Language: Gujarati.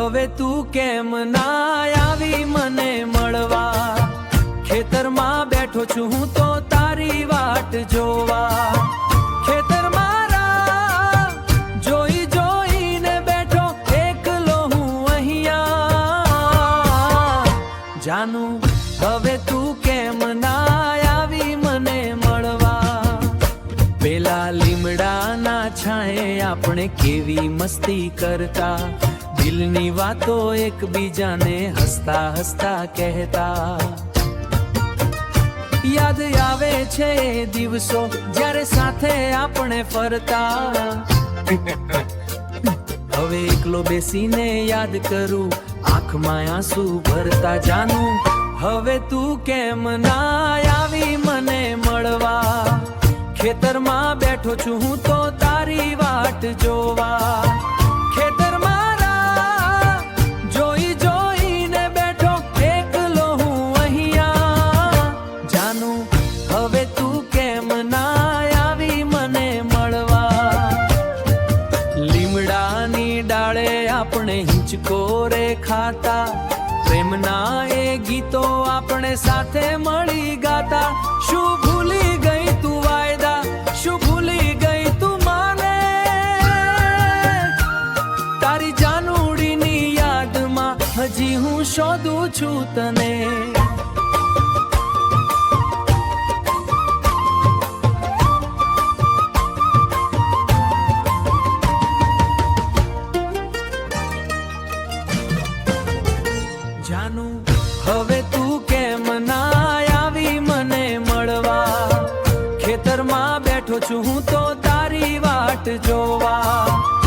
હવે તું કેમ ના આવી મને મળવા? ખેતરમાં બેઠો છું હું તો તારી વાટ જોવા. ખેતર મારા જોઈ જોઈને બેઠો એકલો હું અહીંયા. જાનું હવે તું કેમ ના આવી મને મળવા? પેલા લીમડાના છાંયે આપણે કેવી મસ્તી કરતા, દિલની વાતો એકબીજાને હસતા હસતા કહેતા. યાદ આવે છે એ દિવસો જ્યારે સાથે આપણે ફરતા. હવે એકલો બેસીને યાદ કરું આંખમાં આંસુ ભરતા. જાનું હવે તું કેમ ના આવી મને મળવા? ખેતરમાં બેઠો છું હું તો તારી વાટ જોવા. ખેતર મારા જોઈ જોઈને બેઠો એકલો હું અહીંયા. જાનું હવે તું કેમ ના આવી મને મળવા? લીમડાની ડાળે આપણે હિંચકો રે ખાતા, પ્રેમના એ ગીતો આપણે સાથે મળી ગાતા. શું ભૂલી ગઈ તું વાયદા, શું ભૂલી ગઈ તું માને? તારી જાનુડીની યાદમાં હજી હું શોધું છું તને. જાનું હવે તું કેમ ના આવી મને મળવા? ખેતરમાં બેઠો છું હું તો તારી વાટ જોવા.